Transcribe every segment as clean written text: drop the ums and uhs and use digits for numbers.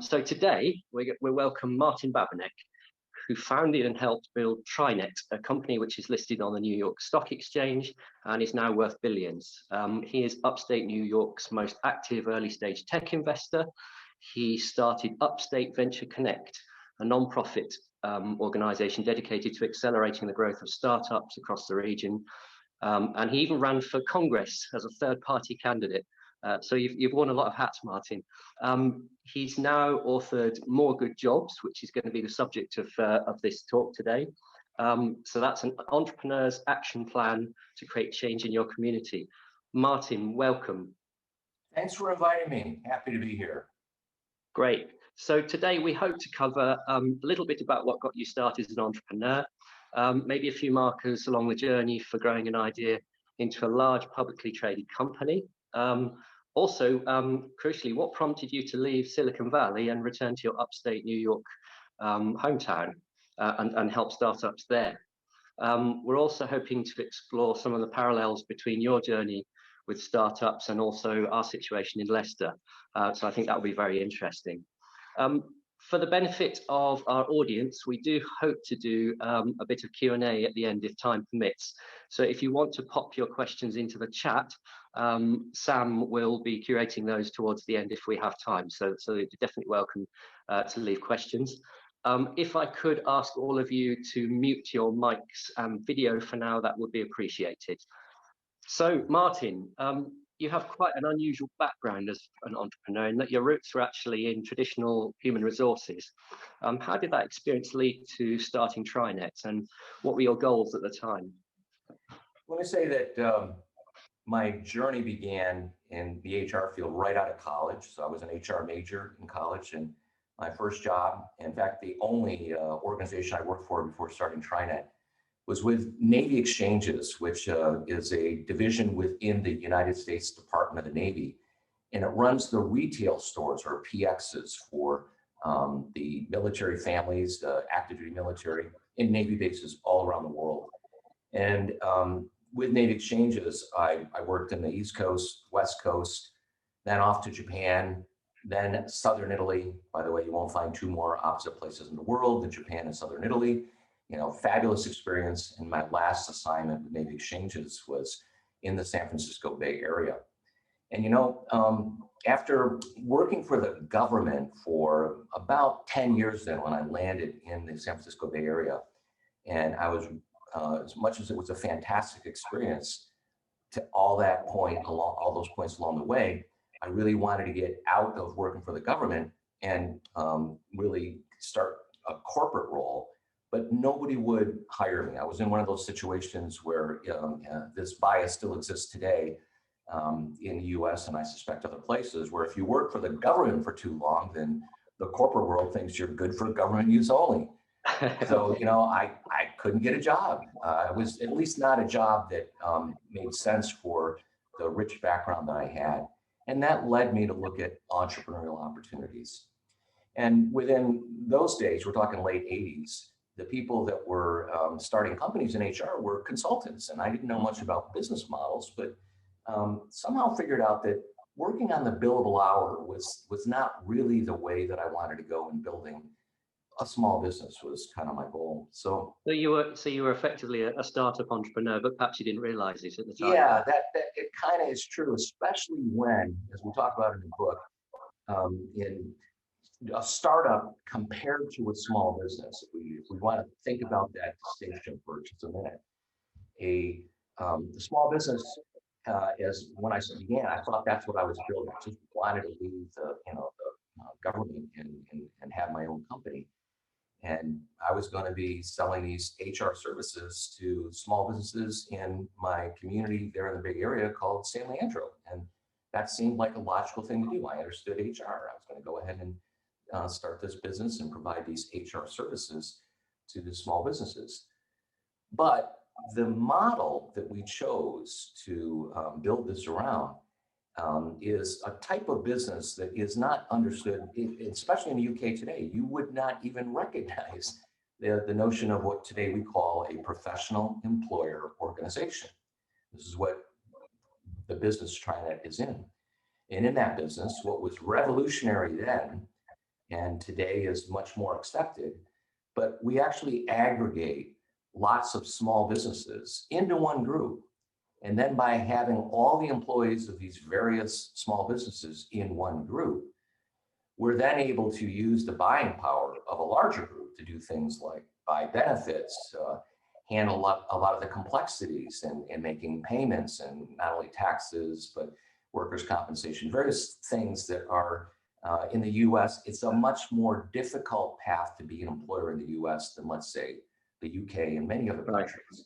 So today we welcome Martin Babinec, who founded and helped build TriNet, a company which is listed on the New York Stock Exchange and is now worth billions. He is Upstate New York's most active early stage tech investor. He started Upstate Venture Connect, a non-profit organization dedicated to accelerating the growth of startups across the region. And he even ran for Congress as a third-party candidate. So you've worn a lot of hats, Martin. He's now authored More Good Jobs, which is going to be the subject of this talk today. So that's an entrepreneur's action plan to create change in your community. Martin, welcome. Thanks for inviting me. Happy to be here. Great. So today we hope to cover a little bit about what got you started as an entrepreneur, maybe a few markers along the journey for growing an idea into a large publicly traded company. Also, crucially, what prompted you to leave Silicon Valley and return to your upstate New York hometown and help startups there? We're also hoping to explore some of the parallels between your journey with startups and also our situation in Leicester. So I think that will be very interesting. For the benefit of our audience, we do hope to do a bit of Q&A at the end if time permits. So if you want to pop your questions into the chat, Sam will be curating those towards the end if we have time. So you're definitely welcome to leave questions. If I could ask all of you to mute your mics and video for now, that would be appreciated. So Martin, you have quite an unusual background as an entrepreneur in that your roots were actually in traditional human resources. How did that experience lead to starting TriNet, and what were your goals at the time? Let me say that my journey began in the HR field right out of college. So I was an HR major in college, and my first job, in fact, the only organization I worked for before starting TriNet, was with Navy Exchanges, which is a division within the United States Department of the Navy. And it runs the retail stores, or PXs, for the military families, the active duty military, in Navy bases all around the world. And with Navy Exchanges, I worked in the East Coast, West Coast, then off to Japan, then Southern Italy. By the way, you won't find two more opposite places in the world than Japan and Southern Italy. You know, fabulous experience. And my last assignment with Navy Exchanges was in the San Francisco Bay Area. And, you know, after working for the government for about 10 years then, when I landed in the San Francisco Bay Area, and I was, as much as it was a fantastic experience, to all those points along the way, I really wanted to get out of working for the government and really start a corporate role. But nobody would hire me. I was in one of those situations where this bias still exists today in the US, and I suspect other places, where if you work for the government for too long, then the corporate world thinks you're good for government use only. So, you know, I couldn't get a job. It was at least not a job that made sense for the rich background that I had. And that led me to look at entrepreneurial opportunities. And within those days, we're talking late 80s, the people that were starting companies in HR were consultants, and I didn't know much about business models, but somehow figured out that working on the billable hour was not really the way that I wanted to go in building a small business. Was kind of my goal. So you were effectively a startup entrepreneur, but perhaps you didn't realize it at the time. Yeah, that it kind of is true, especially when, as we talk about in the book, in a startup compared to a small business. If we want to think about that distinction for just a minute, the small business, as when I began, I thought that's what I was building. I just wanted to leave the government and have my own company, and I was going to be selling these HR services to small businesses in my community there in the Bay Area called San Leandro, and that seemed like a logical thing to do. I understood HR. I was going to go ahead and start this business and provide these HR services to the small businesses. But the model that we chose to build this around is a type of business that is not understood, especially in the UK today. You would not even recognize the notion of what today we call a professional employer organization. This is what the business TriNet is in. And in that business, what was revolutionary then and today is much more accepted. But we actually aggregate lots of small businesses into one group. And then by having all the employees of these various small businesses in one group, we're then able to use the buying power of a larger group to do things like buy benefits, handle a lot of the complexities in making payments, and not only taxes, but workers' compensation, various things that are in the US. It's a much more difficult path to be an employer in the US than, let's say, the UK and many other countries.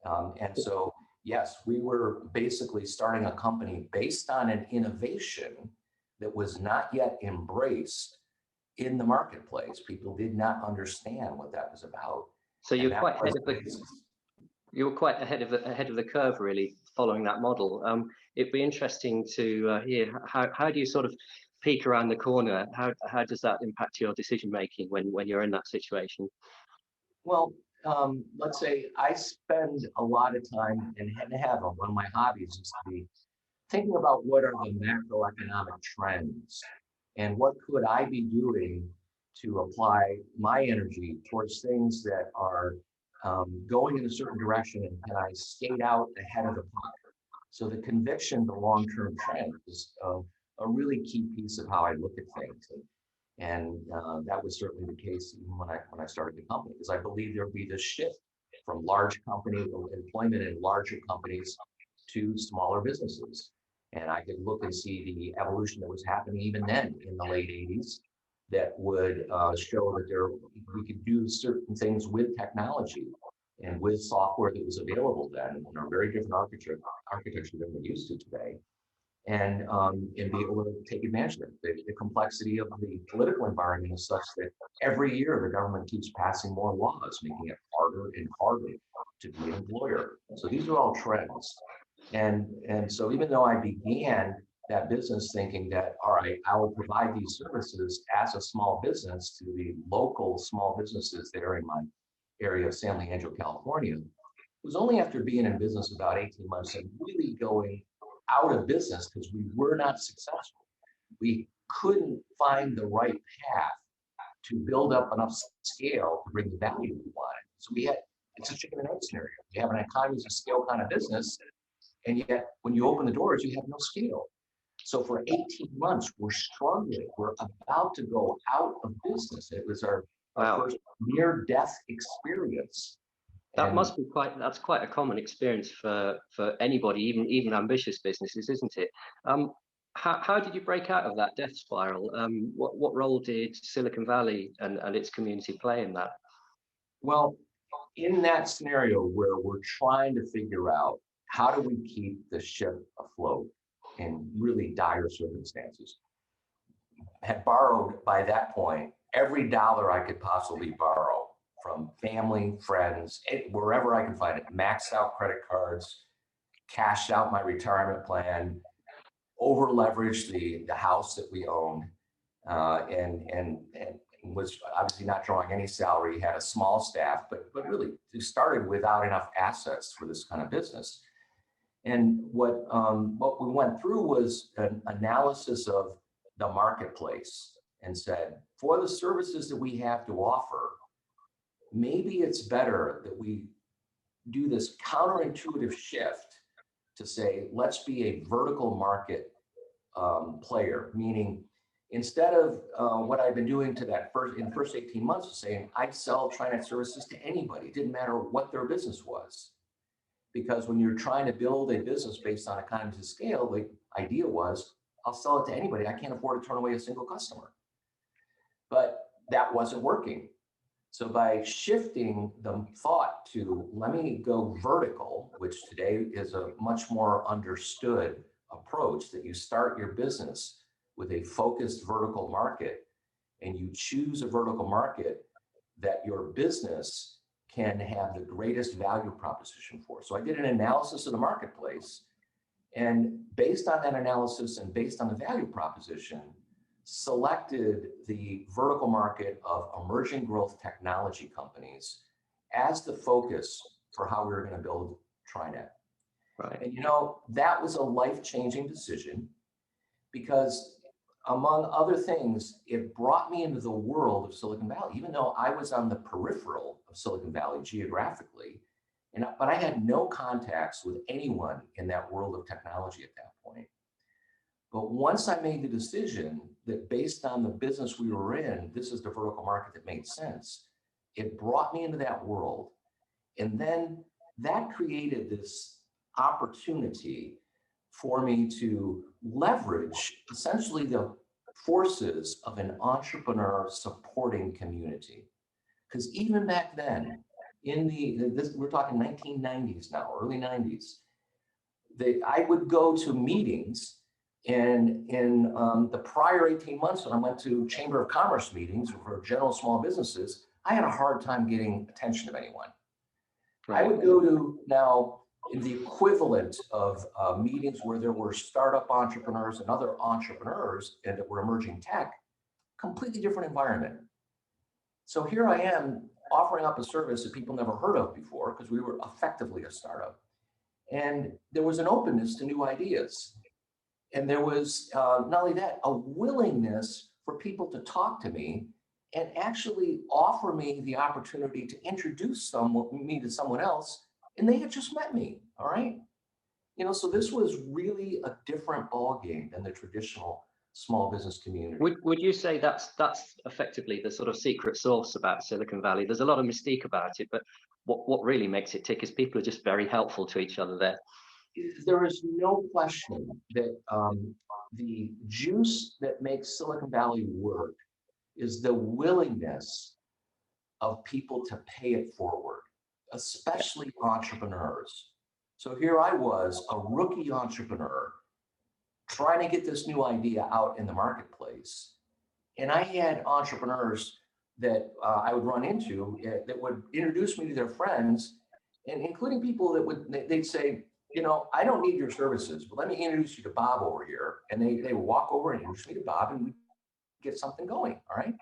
And so, yes, we were basically starting a company based on an innovation that was not yet embraced in the marketplace. People did not understand what that was about. So you're quite ahead of the you were quite ahead of the curve, really, following that model. It'd be interesting to hear how do you sort of peek around the corner? How does that impact your decision making when you're in that situation? Well, let's say I spend a lot of time and have one of my hobbies is to be thinking about what are the macroeconomic trends and what could I be doing to apply my energy towards things that are going in a certain direction, and can I skate out ahead of the puck? So the conviction, the long-term trend is a really key piece of how I look at things. And that was certainly the case even when I started the company, because I believe there'll be this shift from large company employment in larger companies to smaller businesses. And I could look and see the evolution that was happening even then in the late 80s that would show that we could do certain things with technology and with software that was available then in a very different architecture than we're used to today. And be able to take advantage of it. The complexity of the political environment is such that every year the government keeps passing more laws, making it harder and harder to be an employer. So these are all trends. And so even though I began that business thinking that, all right, I will provide these services as a small business to the local small businesses there in my area of San Leandro, California, it was only after being in business about 18 months and really going out of business because we were not successful. We couldn't find the right path to build up enough scale to bring the value we wanted. So it's a chicken and egg scenario. You have an economies of scale kind of business, and yet when you open the doors, you have no scale. So for 18 months, we're struggling. We're about to go out of business. It was our first near-death experience. That's quite a common experience for anybody, even ambitious businesses, isn't it? How did you break out of that death spiral? What role did Silicon Valley and its community play in that? Well, in that scenario where we're trying to figure out how do we keep the ship afloat in really dire circumstances, had borrowed by that point every dollar I could possibly borrow from family, friends, wherever I can find it, maxed out credit cards, cashed out my retirement plan, over leveraged the house that we owned, and was obviously not drawing any salary, had a small staff, but really started without enough assets for this kind of business. And what we went through was an analysis of the marketplace and said, for the services that we have to offer, maybe it's better that we do this counterintuitive shift to say, let's be a vertical market player, meaning instead of what I've been doing in the first 18 months of saying, I'd sell TriNet services to anybody. It didn't matter what their business was. Because when you're trying to build a business based on economies of scale, the idea was, I'll sell it to anybody. I can't afford to turn away a single customer. But that wasn't working. So by shifting the thought to, let me go vertical, which today is a much more understood approach, that you start your business with a focused vertical market and you choose a vertical market that your business can have the greatest value proposition for. So I did an analysis of the marketplace, and based on that analysis and based on the value proposition, selected the vertical market of emerging growth technology companies as the focus for how we were going to build TriNet. Right. And that was a life-changing decision, because among other things, it brought me into the world of Silicon Valley, even though I was on the peripheral of Silicon Valley geographically. But I had no contacts with anyone in that world of technology at that point. But once I made the decision that based on the business we were in, this is the vertical market that made sense, it brought me into that world. And then that created this opportunity for me to leverage essentially the forces of an entrepreneur supporting community. Because even back then, we're talking 1990s now, early 90s, I would go to meetings, and in the prior 18 months when I went to Chamber of Commerce meetings for general small businesses, I had a hard time getting attention of anyone. Right. I would go to now in the equivalent of meetings where there were startup entrepreneurs and other entrepreneurs and that were emerging tech, completely different environment. So here I am offering up a service that people never heard of before because we were effectively a startup. And there was an openness to new ideas. And there was not only that, a willingness for people to talk to me and actually offer me the opportunity to introduce me to someone else. And they had just met me, all right? So this was really a different ballgame than the traditional small business community. Would you say that's effectively the sort of secret sauce about Silicon Valley? There's a lot of mystique about it, but what really makes it tick is people are just very helpful to each other there. There is no question that the juice that makes Silicon Valley work is the willingness of people to pay it forward, especially entrepreneurs. So here I was, a rookie entrepreneur, trying to get this new idea out in the marketplace. And I had entrepreneurs that I would run into that would introduce me to their friends, and including people that they'd say, I don't need your services, but let me introduce you to Bob over here. And they walk over and introduce me to Bob, and we get something going, all right?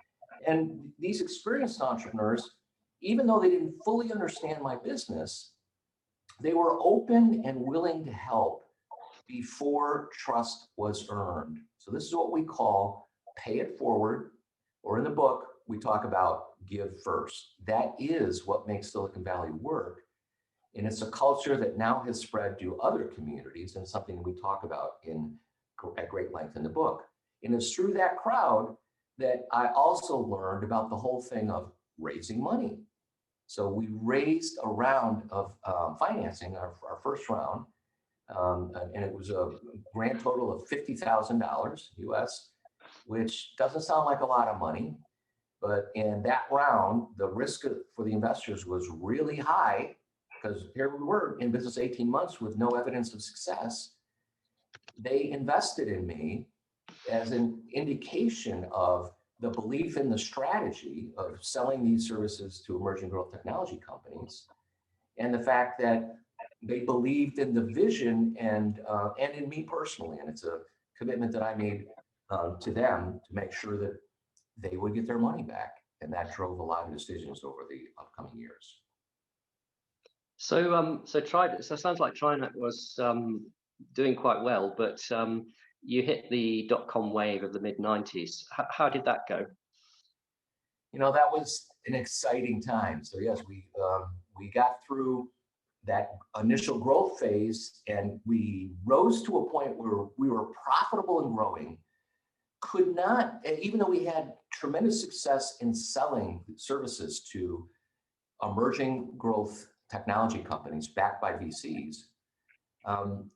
And these experienced entrepreneurs, even though they didn't fully understand my business, they were open and willing to help before trust was earned. So this is what we call pay it forward, or in the book, we talk about give first. That is what makes Silicon Valley work. And it's a culture that now has spread to other communities, and something we talk about at great length in the book. And it's through that crowd that I also learned about the whole thing of raising money. So we raised a round of financing, our first round, and it was a grand total of $50,000 US, which doesn't sound like a lot of money, but in that round, the risk for the investors was really high, because here we were in business 18 months with no evidence of success. They invested in me as an indication of the belief in the strategy of selling these services to emerging growth technology companies, and the fact that they believed in the vision and in me personally. And it's a commitment that I made to them to make sure that they would get their money back. And that drove a lot of decisions over the upcoming years. So so it sounds like TriNet was doing quite well, but you hit the dot-com wave of the mid-90s. How did that go? That was an exciting time. So yes, we got through that initial growth phase, and we rose to a point where we were profitable and growing. Could not, even though we had tremendous success in selling services to emerging growth technology companies backed by VCs,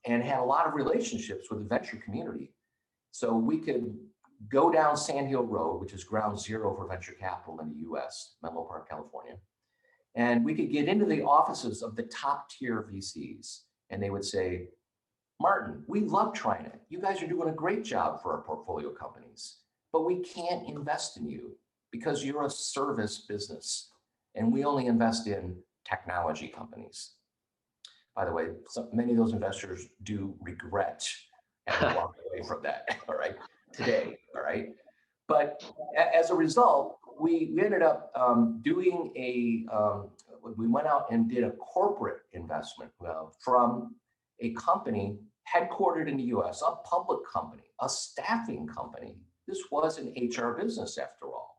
and had a lot of relationships with the venture community. So we could go down Sand Hill Road, which is ground zero for venture capital in the US, Menlo Park, California. And we could get into the offices of the top tier VCs, and they would say, Martin, we love TriNet. You guys are doing a great job for our portfolio companies, but we can't invest in you because you're a service business, and we only invest in technology companies. By the way, many of those investors do regret having walked away from that, all right, today, all right? But as a result, we ended up doing we went out and did a corporate investment from a company headquartered in the US, a public company, a staffing company. this was an HR business after all.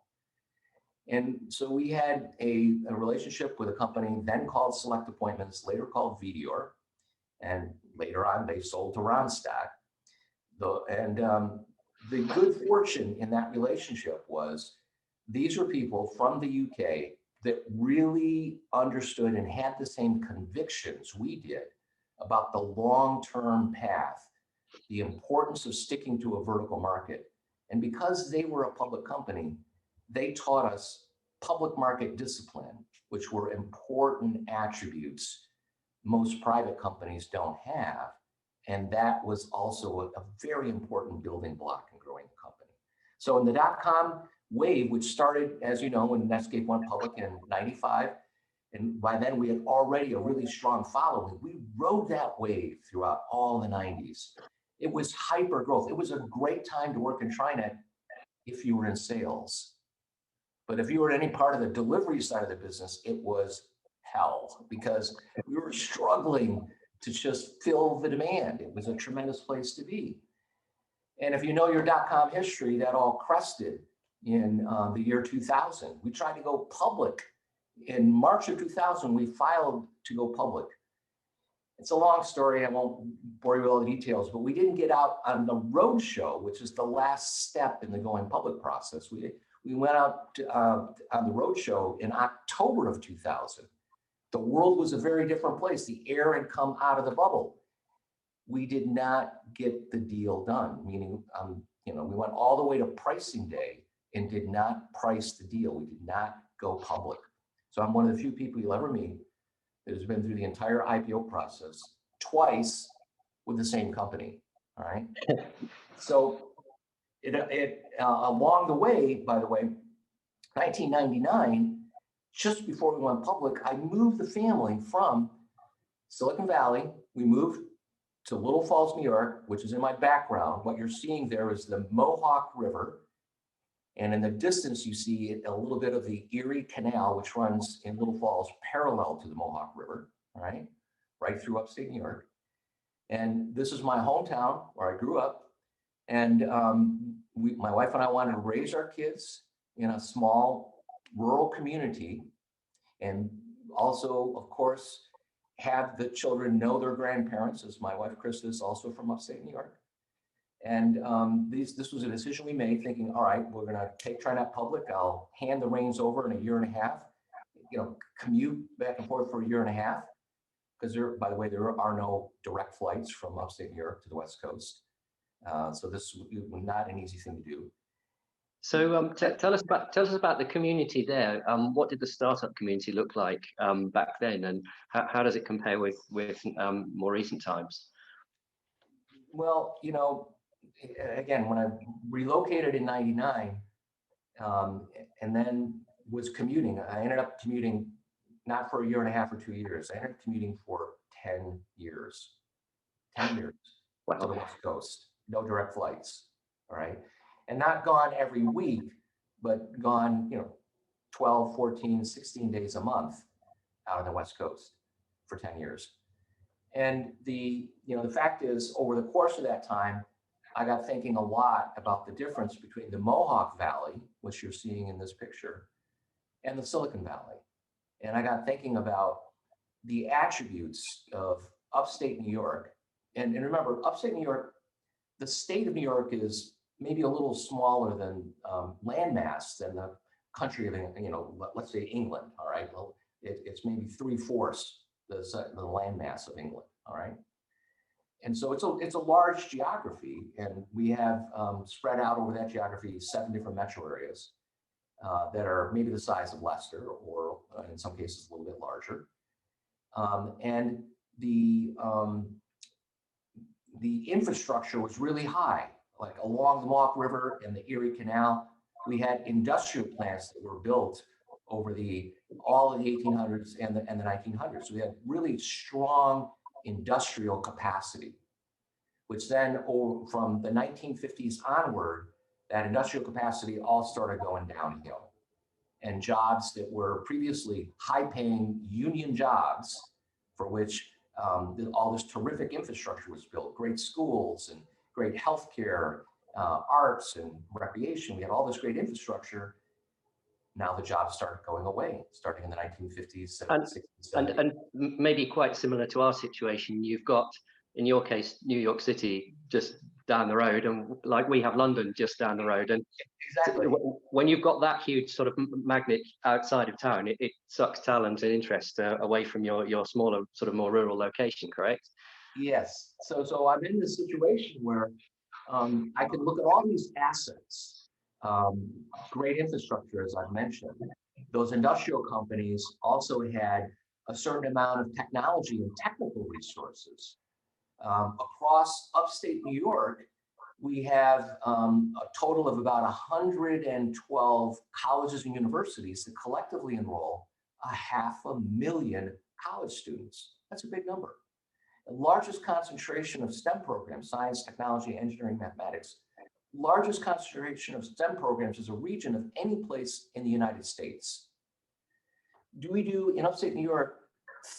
And so we had a relationship with a company then called Select Appointments, later called Vedior, and later on they sold to Ronstadt. The good fortune in that relationship was these were people from the UK that really understood and had the same convictions we did about the long-term path, the importance of sticking to a vertical market. And because they were a public company, they taught us public market discipline, which were important attributes most private companies don't have. And that was also a very important building block in growing the company. So in the dot-com wave, which started, as you know, when Netscape went public in '95, and by then we had already a really strong following, we rode that wave throughout all the '90s. It was hyper growth. It was a great time to work in TriNet if you were in sales. But if you were in any part of the delivery side of the business, it was hell because we were struggling to just fill the demand. It was a tremendous place to be. And if you know your dot-com history, that all crested in the year 2000. We tried to go public. In March of 2000, we filed to go public. It's a long story. I won't bore you with all the details, but we didn't get out on the roadshow, which is the last step in the going public process. We went out on the roadshow in October of 2000. The world was a very different place. The air had come out of the bubble. We did not get the deal done, meaning, we went all the way to pricing day and did not price the deal. We did not go public. So I'm one of the few people you'll ever meet that has been through the entire IPO process twice with the same company, all right? So along the way, by the way, 1999, just before we went public, I moved the family from Silicon Valley. We moved to Little Falls, New York, which is in my background. What you're seeing there is the Mohawk River. And in the distance, you see a little bit of the Erie Canal, which runs in Little Falls parallel to the Mohawk River, all right through upstate New York. And this is my hometown where I grew up. And my wife and I wanted to raise our kids in a small rural community, and also, of course, have the children know their grandparents, as my wife Krista is also from upstate New York. And this was a decision we made, thinking, all right, we're going to take TriNet public. I'll hand the reins over in a year and a half, commute back and forth for a year and a half, because by the way, there are no direct flights from upstate New York to the West Coast. So this was not an easy thing to do. So tell us about the community there. What did the startup community look like back then, and how does it compare with more recent times? Well, again, when I relocated in '99, and then was commuting, I ended up commuting not for a year and a half or 2 years. I ended up commuting for 10 years. 10 years Wow. To the West Coast. No direct flights. All right. And not gone every week, but gone, 12, 14, 16 days a month out on the West Coast for 10 years. And the fact is, over the course of that time, I got thinking a lot about the difference between the Mohawk Valley, which you're seeing in this picture, and the Silicon Valley. And I got thinking about the attributes of upstate New York. And remember, upstate New York, the state of New York is maybe a little smaller than landmass than the country of, let's say England, all right? Well, it's maybe 3/4 the landmass of England, all right? And so it's a large geography, and we have spread out over that geography 7 different metro areas that are maybe the size of Leicester, or in some cases a little bit larger. And the infrastructure was really high, like along the Mohawk River and the Erie Canal. We had industrial plants that were built over all of the 1800s and the 1900s. So we had really strong industrial capacity, which then from the 1950s onward, that industrial capacity all started going downhill. And jobs that were previously high-paying union jobs, for which all this terrific infrastructure was built, great schools and great healthcare arts and recreation. We had all this great infrastructure. Now the jobs started going away, starting in the 1950s, 60s, 70s. And maybe quite similar to our situation, you've got, in your case, New York City just down the road, and like we have London just down the road. And Exactly. when you've got that huge sort of magnet outside of town, it sucks talent and interest away from your smaller, sort of more rural location, correct? Yes. So I'm in this situation where I can look at all these assets, great infrastructure, as I've mentioned. Those industrial companies also had a certain amount of technology and technical resources. Across upstate New York, we have a total of about 112 colleges and universities that collectively enroll 500,000 college students. That's a big number. The largest concentration of STEM programs, science, technology, engineering, mathematics, largest concentration of STEM programs is a region of any place in the United States. Do we do in upstate New York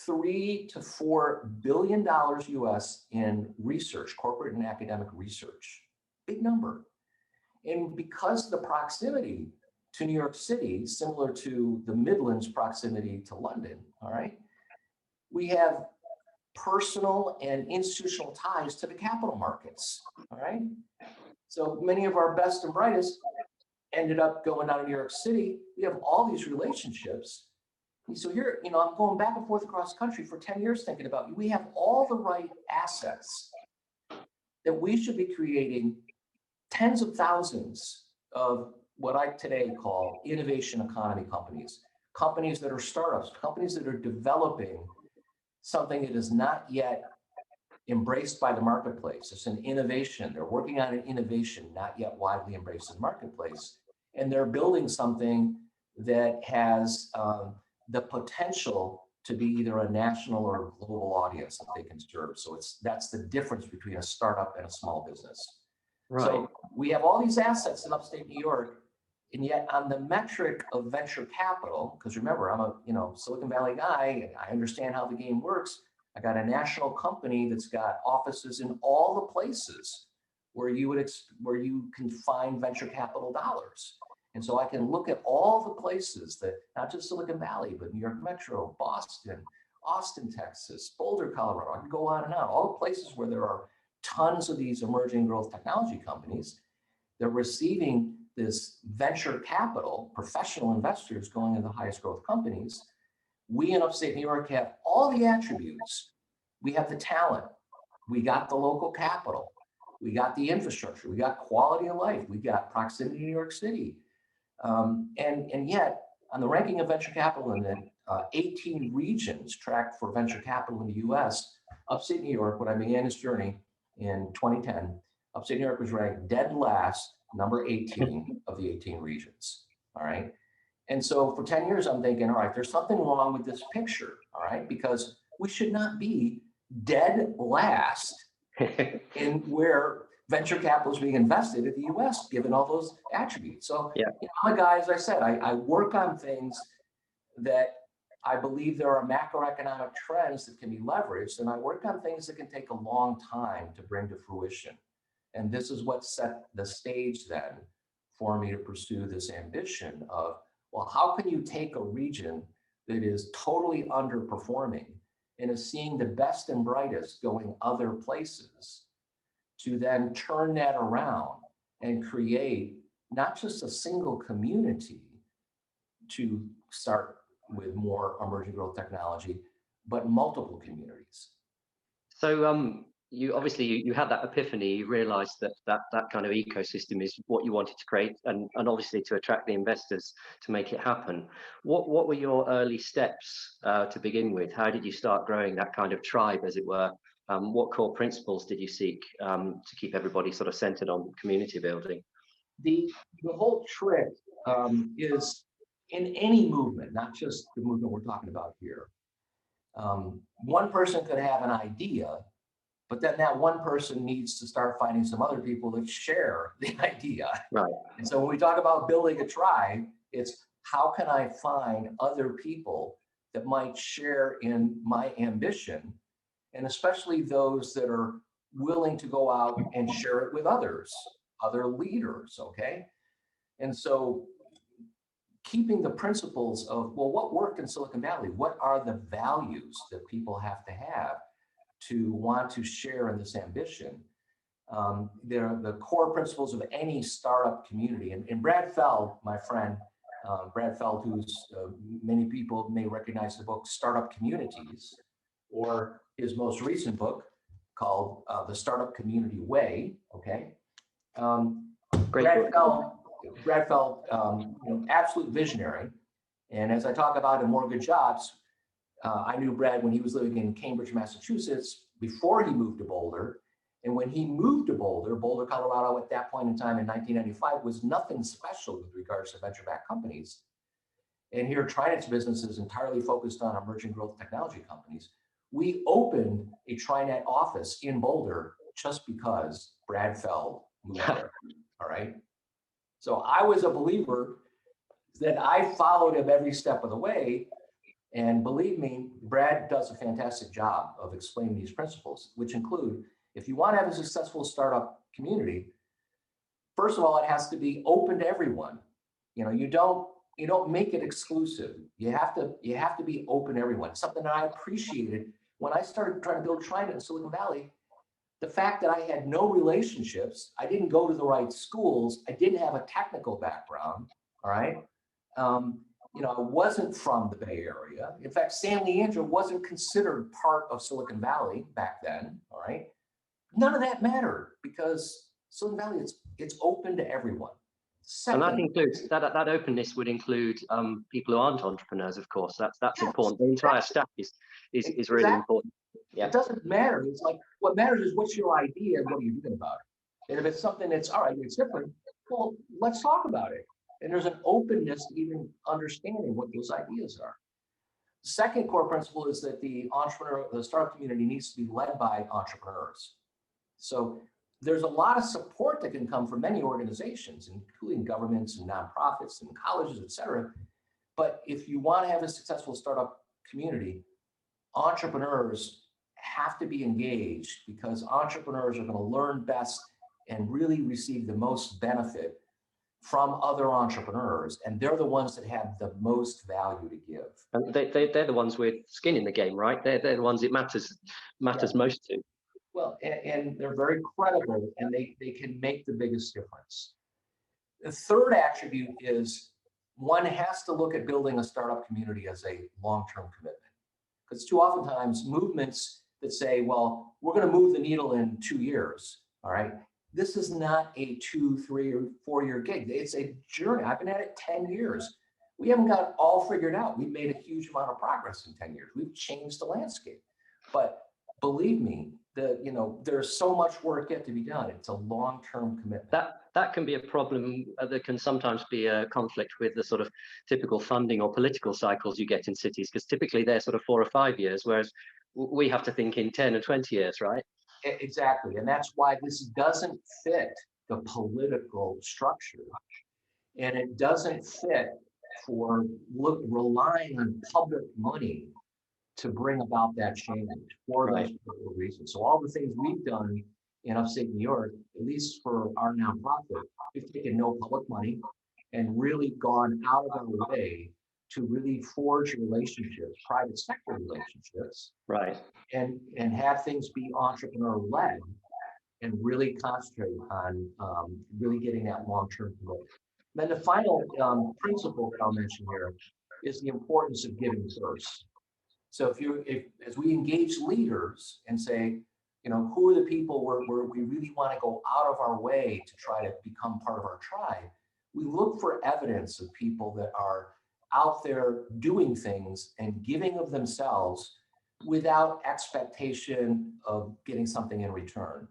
$3 to $4 billion US in research, corporate and academic research? Big number. And because the proximity to New York City, similar to the Midlands proximity to London, all right, we have personal and institutional ties to the capital markets, all right? So many of our best and brightest ended up going down to New York City. We have all these relationships. And so here, I'm going back and forth across the country for 10 years thinking about, we have all the right assets that we should be creating tens of thousands of what I today call innovation economy companies, companies that are startups, companies that are developing something that is not yet embraced by the marketplace. It's an innovation. They're working on an innovation not yet widely embraced in the marketplace. And they're building something that has the potential to be either a national or a global audience that they can serve. So that's the difference between a startup and a small business. Right. So we have all these assets in upstate New York, and yet on the metric of venture capital, because remember, I'm a Silicon Valley guy, I understand how the game works. I got a national company that's got offices in all the places where you can find venture capital dollars. And so I can look at all the places that, not just Silicon Valley, but New York Metro, Boston, Austin, Texas, Boulder, Colorado. I can go on and on. All the places where there are tons of these emerging growth technology companies. They're receiving this venture capital, professional investors going into the highest growth companies. We in upstate New York have all the attributes. We have the talent. We got the local capital. We got the infrastructure. We got quality of life. We got proximity to New York City. And yet, on the ranking of venture capital in the 18 regions tracked for venture capital in the US, upstate New York, when I began this journey in 2010, upstate New York was ranked dead last, number 18 of the 18 regions, all right? And so for 10 years, I'm thinking, all right, there's something wrong with this picture, all right? Because we should not be dead last in where venture capital is being invested in the US, given all those attributes. So yeah. I'm a guy, as I said, I work on things that I believe there are macroeconomic trends that can be leveraged, and I work on things that can take a long time to bring to fruition. And this is what set the stage then for me to pursue this ambition of, well, how can you take a region that is totally underperforming and is seeing the best and brightest going other places to then turn that around and create not just a single community to start with more emerging growth technology, but multiple communities. So you obviously you had that epiphany. You realized that kind of ecosystem is what you wanted to create, and obviously to attract the investors to make it happen. What were your early steps to begin with? How did you start growing that kind of tribe, as it were? What core principles did you seek to keep everybody sort of centered on community building? The whole trick is in any movement, not just the movement we're talking about here. One person could have an idea, but then that one person needs to start finding some other people that share the idea. Right. And so when we talk about building a tribe, it's how can I find other people that might share in my ambition, and especially those that are willing to go out and share it with others. other leaders, okay? And so keeping the principles of, well, what worked in Silicon Valley? What are the values that people have to want to share in this ambition? They're the core principles of any startup community. And Brad Feld, my friend, Brad Feld, who's many people may recognize the book Startup Communities, or his most recent book called The Startup Community Way, okay? Brad Feld, absolute visionary. And as I talk about in More Good Jobs, I knew Brad when he was living in Cambridge, Massachusetts, before he moved to Boulder. And when he moved to Boulder, Colorado at that point in time in 1995 was nothing special with regards to venture-backed companies. And here, TriNet's business is entirely focused on emerging growth technology companies. We opened a TriNet office in Boulder just because Brad Feld moved there, all right? So I was a believer that I followed him every step of the way. And believe me, Brad does a fantastic job of explaining these principles, which include, if you want to have a successful startup community, first of all, it has to be open to everyone. You don't make it exclusive. You have to be open to everyone. Something that I appreciated when I started trying to build TriNet in Silicon Valley, the fact that I had no relationships, I didn't go to the right schools, I didn't have a technical background, all right? I wasn't from the Bay Area. In fact, San Leandro wasn't considered part of Silicon Valley back then, all right? None of that mattered because Silicon Valley, it's open to everyone. Second, and that includes that openness would include people who aren't entrepreneurs, of course. That's yes, important. The entire stack is exactly. Really important. Yeah. It doesn't matter. It's like what matters is what's your idea and what are you doing about it. And if it's something that's all right, it's different. Well, let's talk about it. And there's an openness to even understanding what those ideas are. The second core principle is that the startup community needs to be led by entrepreneurs. So there's a lot of support that can come from many organizations, including governments and nonprofits and colleges, et cetera. But if you want to have a successful startup community, entrepreneurs have to be engaged because entrepreneurs are going to learn best and really receive the most benefit from other entrepreneurs, and they're the ones that have the most value to give. And they're the ones with skin in the game, right? They're the ones it matters most to. Well, and they're very credible, and they can make the biggest difference. The third attribute is one has to look at building a startup community as a long-term commitment. Because too oftentimes movements that say, well, we're going to move the needle in 2 years, all right? This is not a 2, 3, or 4 year gig. It's a journey. I've been at it 10 years. We haven't got it all figured out. We've made a huge amount of progress in 10 years. We've changed the landscape. But believe me, there's so much work yet to be done. It's a long-term commitment. That can be a problem. There can sometimes be a conflict with the sort of typical funding or political cycles you get in cities, because typically they're sort of 4 or 5 years, whereas we have to think in 10 or 20 years, right? Exactly. And that's why this doesn't fit the political structure. And it doesn't fit for relying on public money to bring about that change for those political reasons. So all the things we've done in Upstate New York, at least for our nonprofit, we've taken no public money and really gone out of our way to really forge relationships, private sector relationships, right, and have things be entrepreneur-led and really concentrate on really getting that long-term commitment. Then the final principle that I'll mention here is the importance of giving first. So as we engage leaders and say, who are the people where we really want to go out of our way to try to become part of our tribe, we look for evidence of people that are out there doing things and giving of themselves without expectation of getting something in return.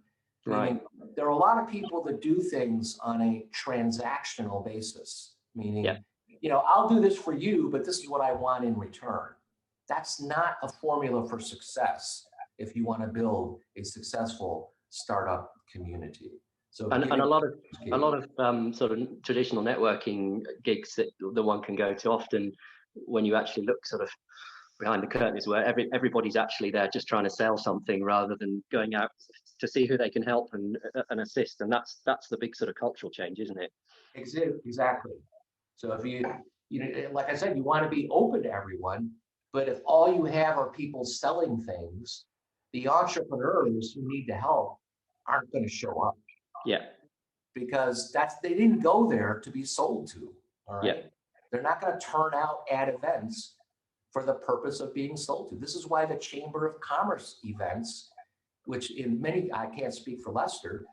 Right. Meaning, there are a lot of people that do things on a transactional basis, meaning, I'll do this for you, but this is what I want in return. That's not a formula for success if you want to build a successful startup community. So and a lot of sort of traditional networking gigs that the one can go to, often when you actually look sort of behind the curtain, is where everybody's actually there just trying to sell something rather than going out to see who they can help and assist, and that's the big sort of cultural change, isn't it? Exactly. So if like I said, you want to be open to everyone, but if all you have are people selling things, the entrepreneurs who need to help aren't going to show up. Yeah. Because they didn't go there to be sold to. All right. Yeah. They're not going to turn out at events for the purpose of being sold to. This is why the Chamber of Commerce events, which I can't speak for Leicester,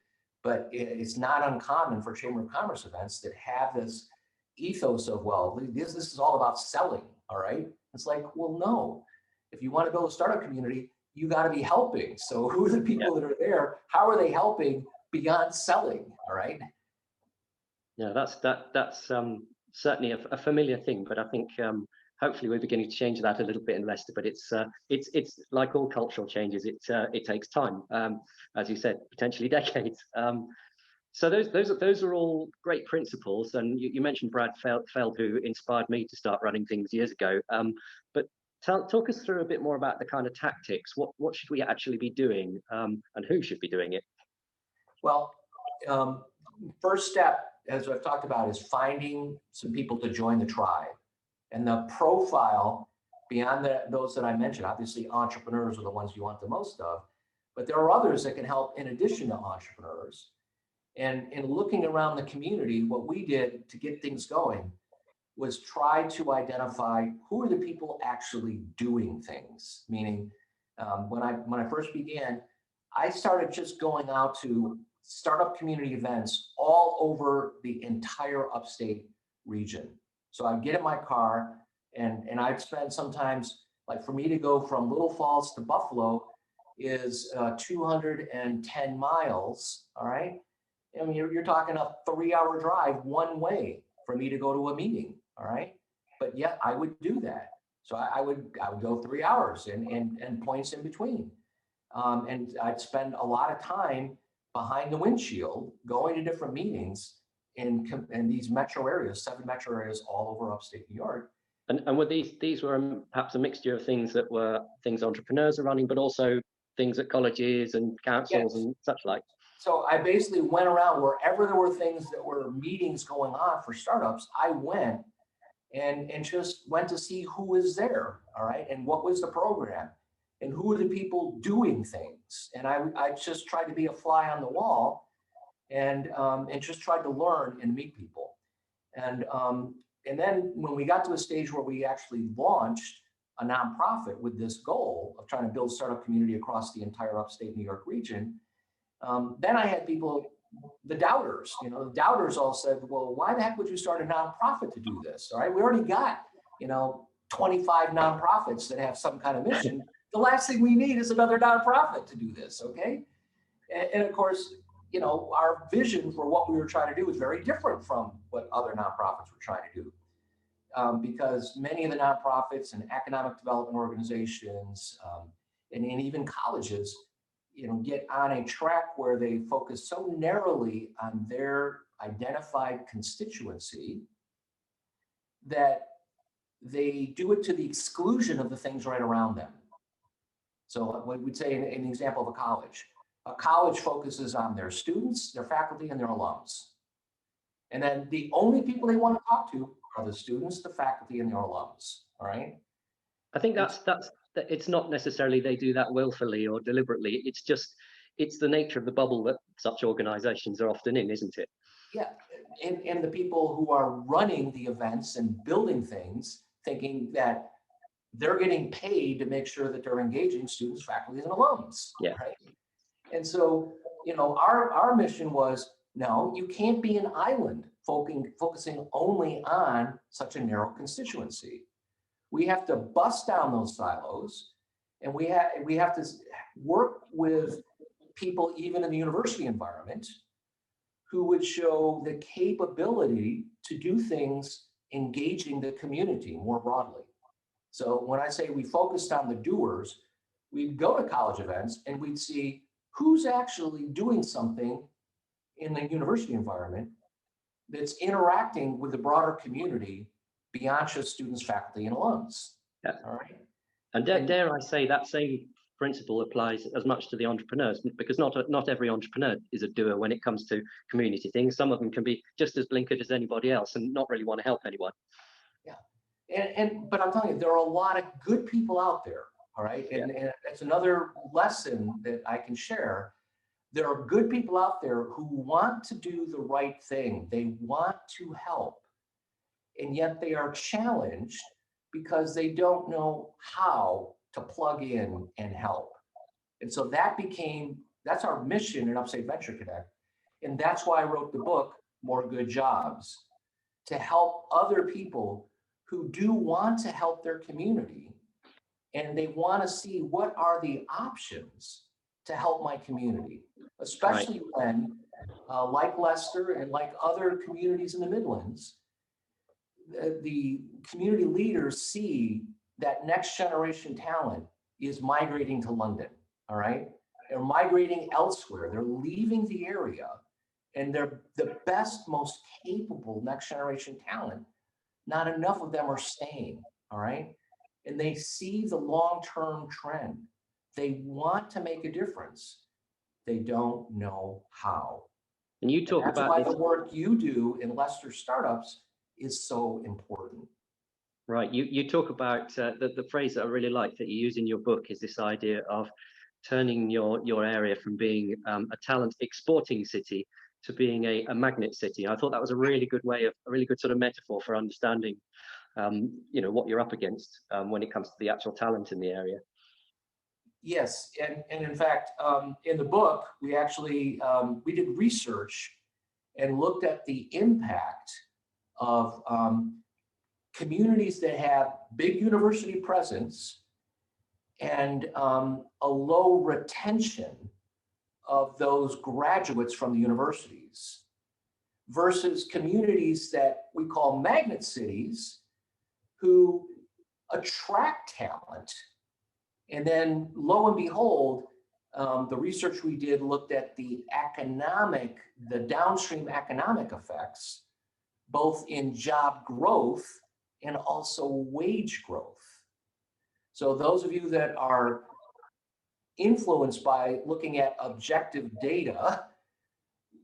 but it's not uncommon for Chamber of Commerce events that have this ethos of, well, this is all about selling. All right. It's like, well, no. If you want to build a startup community, you got to be helping. So who are the people that are there? How are they helping beyond selling? All right. Yeah, that's certainly a familiar thing, but I think hopefully we're beginning to change that a little bit in Leicester. But it's like all cultural changes. It takes time, as you said, potentially decades. So those are all great principles. And you mentioned Brad Feld, who inspired me to start running things years ago. But talk us through a bit more about the kind of tactics. What should we actually be doing, and who should be doing it? Well, first step, as I've talked about, is finding some people to join the tribe. And the profile beyond those that I mentioned, obviously entrepreneurs are the ones you want the most of, but there are others that can help in addition to entrepreneurs. And in looking around the community, what we did to get things going was try to identify who are the people actually doing things. Meaning, when I first began, I started just going out to startup community events all over the entire upstate region. So I'd get in my car and I'd spend sometimes, like for me to go from Little Falls to Buffalo is 210 miles, all right? I mean, you're talking a 3-hour drive one way for me to go to a meeting, all right? But yet I would do that. So I would go 3 hours and points in between. And I'd spend a lot of time behind the windshield going to different meetings in these metro areas, 7 metro areas all over upstate New York. And were these were perhaps a mixture of things that were things entrepreneurs are running, but also things at colleges and councils and such like? So I basically went around wherever there were things that were meetings going on for startups. I went and just went to see who was there, all right, and what was the program, and who are the people doing things. And I just tried to be a fly on the wall and just tried to learn and meet people. And then when we got to a stage where we actually launched a nonprofit with this goal of trying to build startup community across the entire upstate New York region, then I had people, the doubters, the doubters all said, well, why the heck would you start a nonprofit to do this? All right, we already got, 25 nonprofits that have some kind of mission. The last thing we need is another nonprofit to do this, okay? And of course, our vision for what we were trying to do was very different from what other nonprofits were trying to do. Because many of the nonprofits and economic development organizations and even colleges, get on a track where they focus so narrowly on their identified constituency that they do it to the exclusion of the things right around them. So what we'd say an example of a college focuses on their students, their faculty, and their alums. And then the only people they want to talk to are the students, the faculty, and their alums, all right? I think that's it's not necessarily they do that willfully or deliberately. It's the nature of the bubble that such organizations are often in, isn't it? Yeah, and the people who are running the events and building things, thinking that they're getting paid to make sure that they're engaging students, faculty, and alums, right? And so, our mission was, no, you can't be an island focusing only on such a narrow constituency. We have to bust down those silos, and we have to work with people, even in the university environment, who would show the capability to do things engaging the community more broadly. So when I say we focused on the doers, we'd go to college events and we'd see who's actually doing something in the university environment that's interacting with the broader community beyond just students, faculty, and alums. Yeah. All right. And dare I say that same principle applies as much to the entrepreneurs, because not every entrepreneur is a doer when it comes to community things. Some of them can be just as blinkered as anybody else and not really want to help anyone. Yeah, but I'm telling you, there are a lot of good people out there. All right, and that's another lesson that I can share. There are good people out there who want to do the right thing. They want to help, and yet they are challenged because they don't know how to plug in and help. And so that's our mission in Upstate Venture Connect. And that's why I wrote the book, More Good Jobs, to help other people who do want to help their community, and they want to see what are the options to help my community, especially when, like Leicester and like other communities in the Midlands, the community leaders see that next generation talent is migrating to London, all right? They're migrating elsewhere. They're leaving the area, and they're the best, most capable next generation talent. Not enough of them are staying, all right? And they see the long-term trend. They want to make a difference. They don't know how. And you talk that's about why this. the work you do in Leicester Startups is so important. Right. You talk about the phrase that I really like that you use in your book is this idea of turning your area from being a talent exporting city to being a magnet city. I thought that was a really good sort of metaphor for understanding what you're up against when it comes to the actual talent in the area. Yes, and in fact, in the book, we actually we did research and looked at the impact of communities that have big university presence and a low retention of those graduates from the universities versus communities that we call magnet cities who attract talent. And then lo and behold, the research we did looked at the downstream economic effects, both in job growth and also wage growth. So those of you that are influenced by looking at objective data,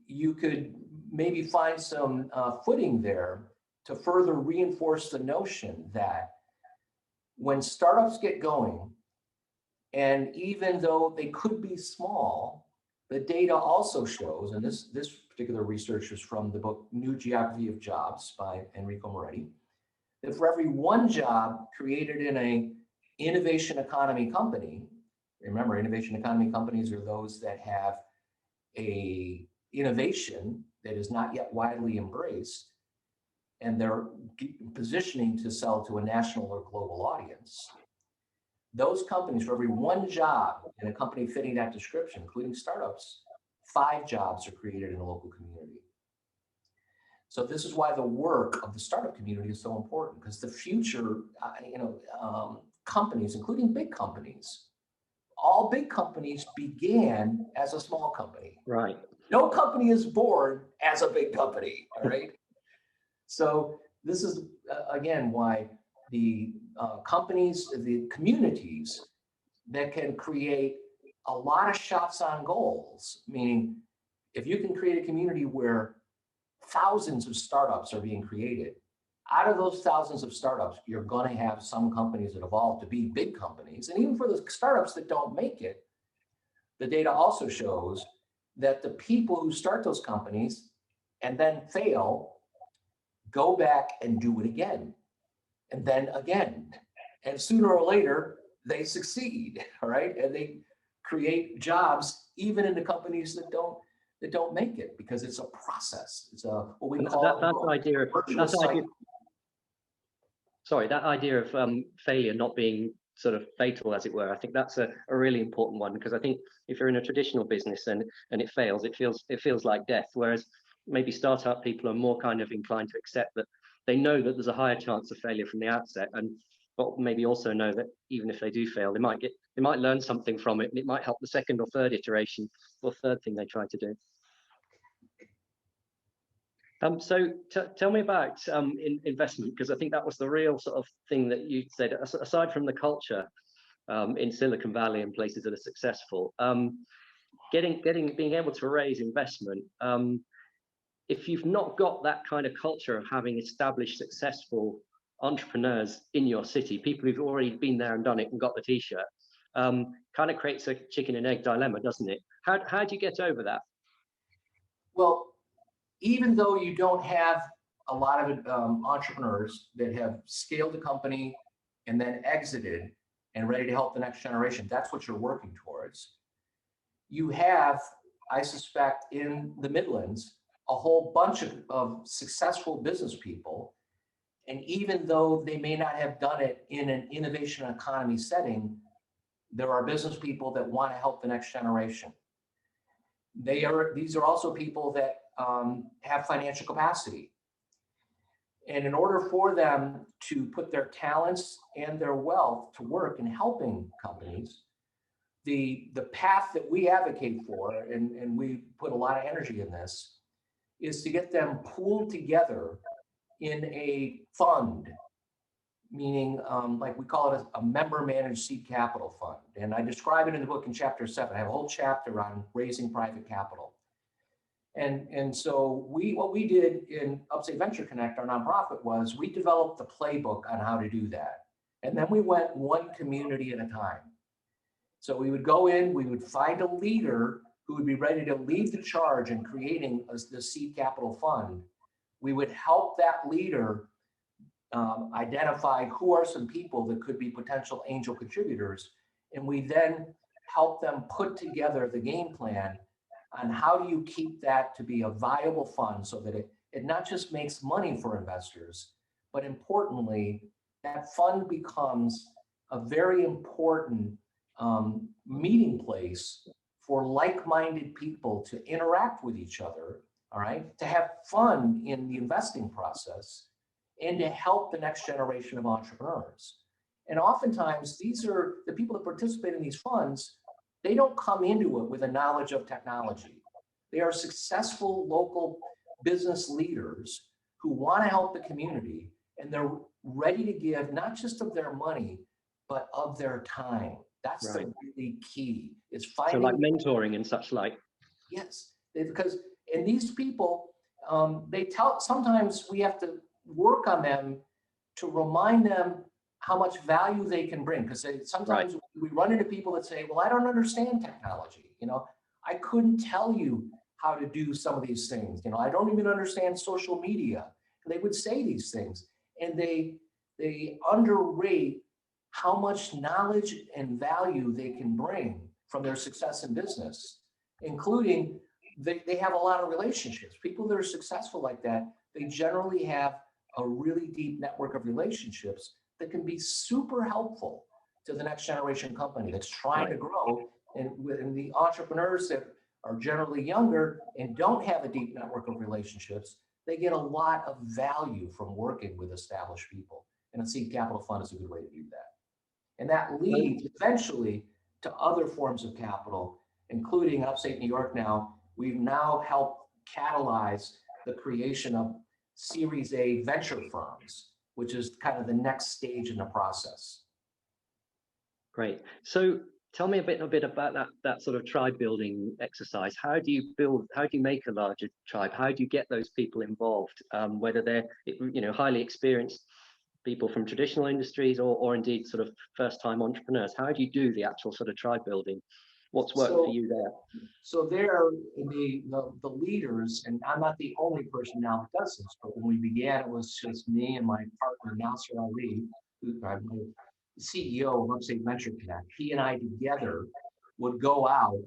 you could maybe find some footing there to further reinforce the notion that when startups get going, and even though they could be small, the data also shows, and this particular research is from the book New Geography of Jobs by Enrico Moretti, that for every one job created in a innovation economy company, remember, innovation economy companies are those that have a innovation that is not yet widely embraced, and they're positioning to sell to a national or global audience. Those companies, for every one job in a company fitting that description, including startups, 5 jobs are created in a local community. So this is why the work of the startup community is so important, because the future, companies, including big companies, all big companies began as a small company. Right. No company is born as a big company, all right? So this is, again, why the companies, the communities that can create a lot of shots on goals, meaning if you can create a community where thousands of startups are being created, out of those thousands of startups, you're going to have some companies that evolve to be big companies. And even for the startups that don't make it, the data also shows that the people who start those companies and then fail go back and do it again, and then again. And sooner or later, they succeed, all right? And they create jobs even in the companies that don't make it, because it's a process. It's what we call that idea of failure not being sort of fatal, as it were. I think that's a really important one, because I think if you're in a traditional business and it fails, it feels like death. Whereas maybe startup people are more kind of inclined to accept that they know that there's a higher chance of failure from the outset, but maybe also know that even if they do fail, they might learn something from it, and it might help the second or third iteration or third thing they try to do. So tell me about investment, because I think that was the real sort of thing that you said, aside from the culture, in Silicon Valley and places that are successful. Being able to raise investment. If you've not got that kind of culture of having established successful entrepreneurs in your city, people who've already been there and done it and got the t-shirt, kind of creates a chicken and egg dilemma, doesn't it? How do you get over that? Well, even though you don't have a lot of entrepreneurs that have scaled a company and then exited and ready to help the next generation, that's what you're working towards. You have, I suspect, in the Midlands, a whole bunch of successful business people. And even though they may not have done it in an innovation economy setting, there are business people that want to help the next generation. These are also people that have financial capacity. And in order for them to put their talents and their wealth to work in helping companies, the path that we advocate for, and we put a lot of energy in this, is to get them pooled together in a fund, meaning like we call it a member managed seed capital fund. And I describe it in the book in chapter 7. I have a whole chapter on raising private capital. And so what we did in Upstate Venture Connect, our nonprofit, was we developed the playbook on how to do that. And then we went one community at a time. So we would go in, we would find a leader who would be ready to lead the charge in creating the seed capital fund. We would help that leader identify who are some people that could be potential angel contributors. And we then help them put together the game plan on how do you keep that to be a viable fund so that it not just makes money for investors, but importantly, that fund becomes a very important meeting place for like-minded people to interact with each other, all right, to have fun in the investing process, and to help the next generation of entrepreneurs. And oftentimes, these are the people that participate in these funds. They don't come into it with a knowledge of technology. They are successful local business leaders who want to help the community, and they're ready to give not just of their money, but of their time. That's right. The really key. It's finding, so like mentoring and such like. Yes, because and these people, sometimes we have to work on them to remind them how much value they can bring. Because sometimes right. We run into people that say, well, I don't understand technology. I couldn't tell you how to do some of these things. I don't even understand social media. And they would say these things, and they underrate how much knowledge and value they can bring from their success in business, including they have a lot of relationships. People that are successful like that, they generally have a really deep network of relationships that can be super helpful to the next generation company that's trying to grow. And the entrepreneurs that are generally younger and don't have a deep network of relationships, they get a lot of value from working with established people. And a seed capital fund is a good way to do that. And that leads eventually to other forms of capital, including Upstate New York now. We've now helped catalyze the creation of Series A venture firms, which is kind of the next stage in the process. Great. So tell me a bit about that sort of tribe building exercise. How do you make a larger tribe? How do you get those people involved? Whether they're highly experienced people from traditional industries or indeed sort of first-time entrepreneurs. How do you do the actual sort of tribe building? What's worked for you there? So they're the leaders, and I'm not the only person now that does this, but when we began, it was just me and my partner, Nasser Ali, who's my CEO of Upstate Venture Connect. He and I together would go out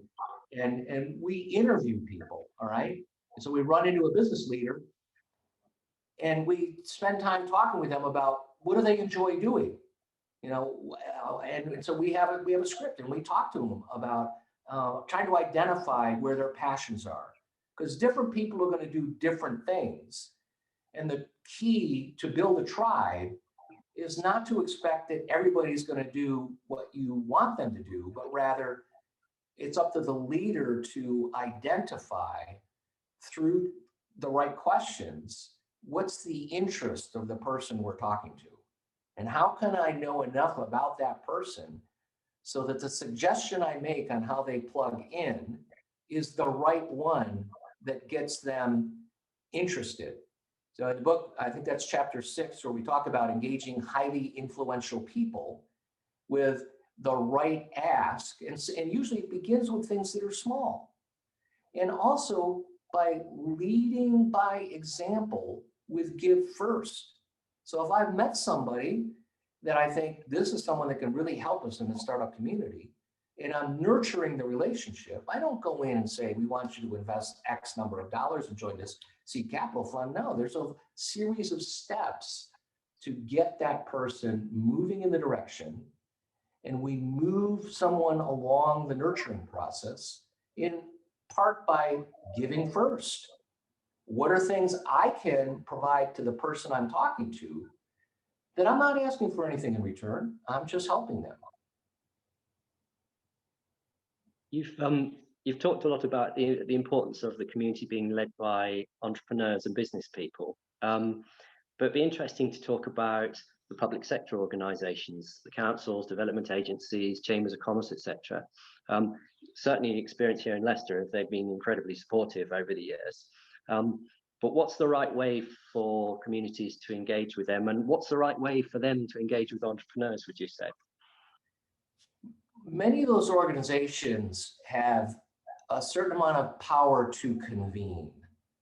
and we interview people, all right? And so we run into a business leader and we spend time talking with them about what do they enjoy doing, and so we have a script, and we talk to them about trying to identify where their passions are, because different people are going to do different things. And the key to build a tribe is not to expect that everybody's going to do what you want them to do, but rather it's up to the leader to identify through the right questions, what's the interest of the person we're talking to? And how can I know enough about that person so that the suggestion I make on how they plug in is the right one that gets them interested. So in the book, I think that's chapter 6, where we talk about engaging highly influential people with the right ask. And usually it begins with things that are small. And also by leading by example with give first. So if I've met somebody that I think this is someone that can really help us in the startup community, and I'm nurturing the relationship, I don't go in and say, we want you to invest X number of dollars and join this seed capital fund. No, there's a series of steps to get that person moving in the direction. And we move someone along the nurturing process in part by giving first. What are things I can provide to the person I'm talking to that I'm not asking for anything in return? I'm just helping them. You've talked a lot about the importance of the community being led by entrepreneurs and business people, but it'd be interesting to talk about the public sector organisations, the councils, development agencies, chambers of commerce, etc. Certainly, the experience here in Leicester, they've been incredibly supportive over the years. But what's the right way for communities to engage with them, and what's the right way for them to engage with entrepreneurs, would you say? Many of those organizations have a certain amount of power to convene,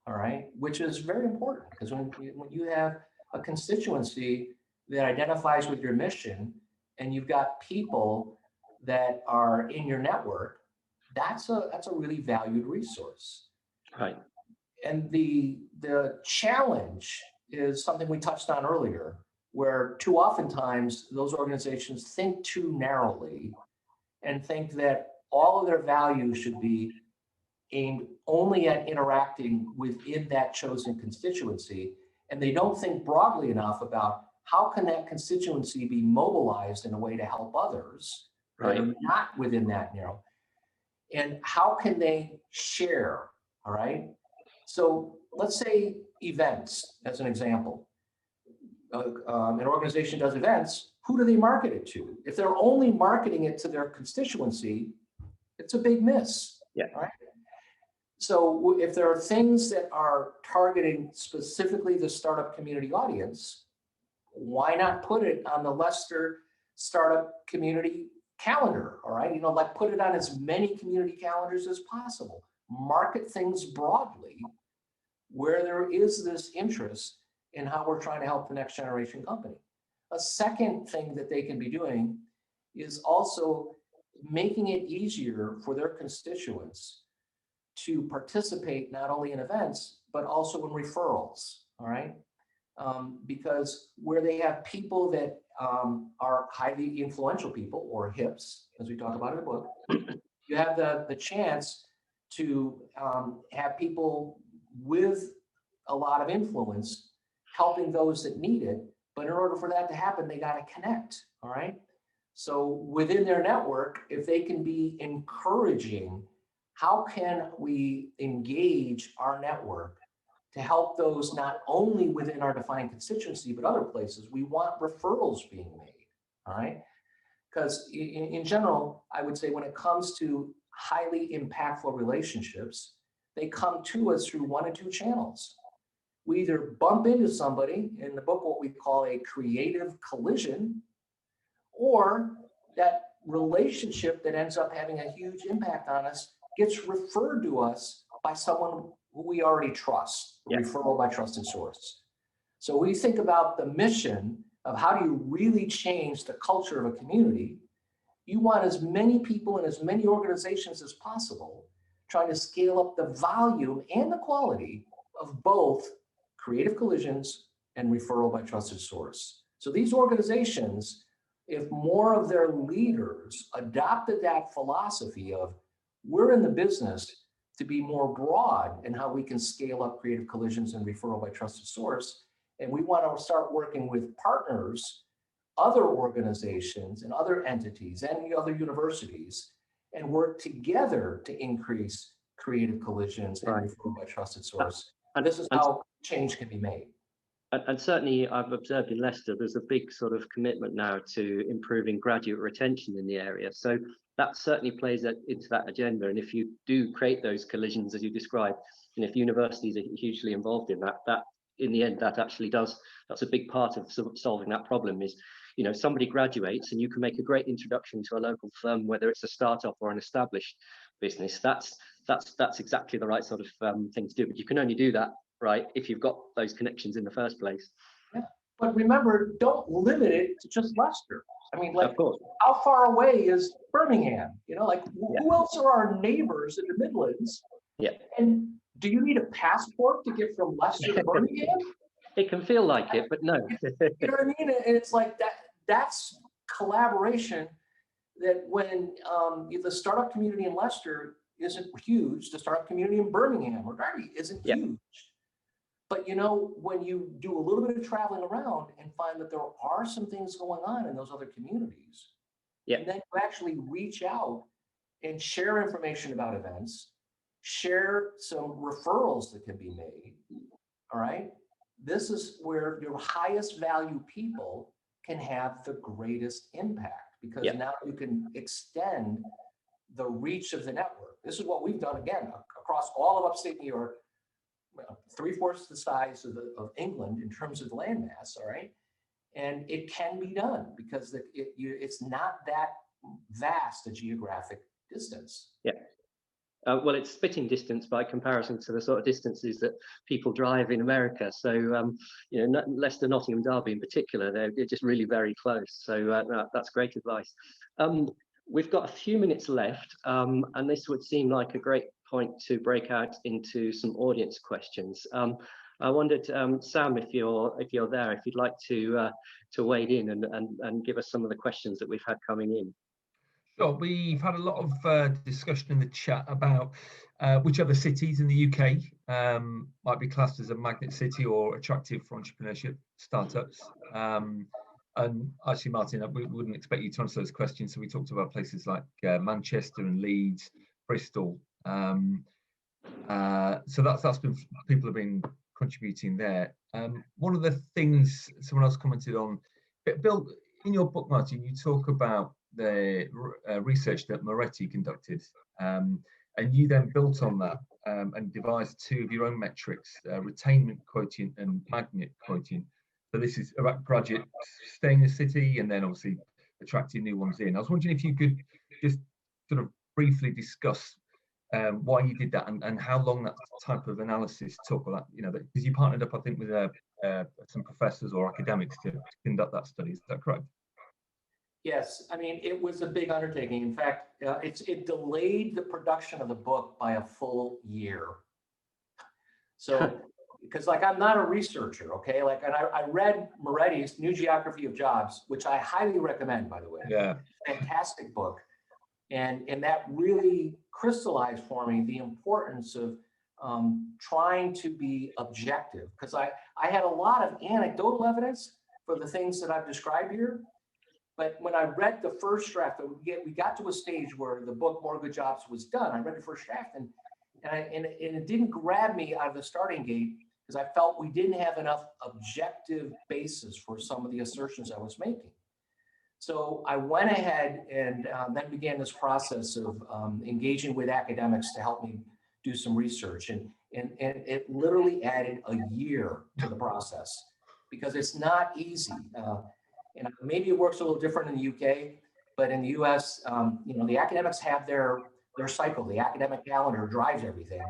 all right, which is very important, because when you have a constituency that identifies with your mission and you've got people that are in your network, that's a really valued resource. Right. And the challenge is something we touched on earlier, where too oftentimes those organizations think too narrowly and think that all of their value should be aimed only at interacting within that chosen constituency. And they don't think broadly enough about how can that constituency be mobilized in a way to help others that are not within that narrow. And how can they share, all right? So let's say events, as an example. An organization does events, who do they market it to? If they're only marketing it to their constituency, it's a big miss. Yeah. Right? So if there are things that are targeting specifically the startup community audience, why not put it on the Leicester Startup Community calendar? All right, like put it on as many community calendars as possible. Market things broadly where there is this interest in how we're trying to help the next generation company. A second thing that they can be doing is also making it easier for their constituents to participate not only in events, but also in referrals, all right? Because where they have people that are highly influential people, or HIPs, as we talk about in the book, you have the chance to have people with a lot of influence helping those that need it. But in order for that to happen, they got to connect, all right? So within their network, if they can be encouraging, how can we engage our network to help those not only within our defined constituency, but other places? We want referrals being made, all right? Because in general, I would say when it comes to highly impactful relationships, they come to us through one of two channels. We either bump into somebody, in the book what we call a creative collision, or that relationship that ends up having a huge impact on us gets referred to us by someone who we already trust, referral by trusted source. So we think about the mission of how do you really change the culture of a community. You want as many people and as many organizations as possible trying to scale up the volume and the quality of both creative collisions and referral by trusted source. So these organizations, if more of their leaders adopted that philosophy of we're in the business to be more broad in how we can scale up creative collisions and referral by trusted source, and we want to start working with partners, other organizations and other entities and other universities, and work together to increase creative collisions and referral by trusted source. And this is how change can be made. And certainly I've observed in Leicester, there's a big sort of commitment now to improving graduate retention in the area. So that certainly plays into that agenda. And if you do create those collisions as you described, and if universities are hugely involved in that, that in the end, that actually does, that's a big part of solving that problem is, you know, somebody graduates and you can make a great introduction to a local firm, whether it's a startup or an established business. That's exactly the right sort of thing to do. But you can only do that, right, if you've got those connections in the first place. Yeah. But remember, don't limit it to just Leicester. I mean, like, of course, how far away is Birmingham? You know, like, Yeah. who else are our neighbors in the Midlands? Yeah. And do you need a passport to get from Leicester to Birmingham? It can feel like it, but no. You know what I mean? And it's like that's collaboration that when the startup community in Leicester isn't huge, the startup community in Birmingham or Derby isn't Yeah. huge. But, you know, when you do a little bit of traveling around and find that there are some things going on in those other communities, Yeah. and then you actually reach out and share information about events, share some referrals that can be made, all right? This is where your highest value people can have the greatest impact, because Yeah. now you can extend the reach of the network. This is what we've done, again, across all of upstate New York, 3/4 the size of England in terms of landmass, all right? And it can be done because it's not that vast a geographic distance. Yeah. Well, it's spitting distance by comparison to the sort of distances that people drive in America. So, you know, Leicester, Nottingham, Derby in particular, they're just really very close. So that's great advice. We've got a few minutes left, and this would seem like a great point to break out into some audience questions. I wondered, Sam, if you're there, if you'd like to wade in and give us some of the questions that we've had coming in. Sure. We've had a lot of discussion in the chat about which other cities in the UK might be classed as a magnet city or attractive for entrepreneurship startups. And actually, Martin, we wouldn't expect you to answer those questions. So we talked about places like Manchester and Leeds, Bristol. So that's been, people have been contributing there. One of the things someone else commented on, Bill, in your book, Martin, you talk about the research that Moretti conducted, and you then built on that and devised two of your own metrics, retainment quotient and magnet quotient. So this is about graduates staying in the city and then obviously attracting new ones in. I was wondering if you could just sort of briefly discuss why you did that and how long that type of analysis took, or that, you know, because you partnered up, I think, with some professors or academics to conduct that study. Is that correct? Yes, I mean, it was a big undertaking. In fact, it delayed the production of the book by a full year. So, because like I'm not a researcher, okay? Like, and I read Moretti's New Geography of Jobs, which I highly recommend, by the way. Yeah. Fantastic book. And that really crystallized for me the importance of trying to be objective, because I had a lot of anecdotal evidence for the things that I've described here. But when I read the first draft, we got to a stage where the book More Good Jobs was done. I read the first draft and it didn't grab me out of the starting gate because I felt we didn't have enough objective basis for some of the assertions I was making. So I went ahead and then began this process of engaging with academics to help me do some research. And it literally added a year to the process because it's not easy. And maybe it works a little different in the UK, but in the US, you know, the academics have their cycle. The academic calendar drives everything.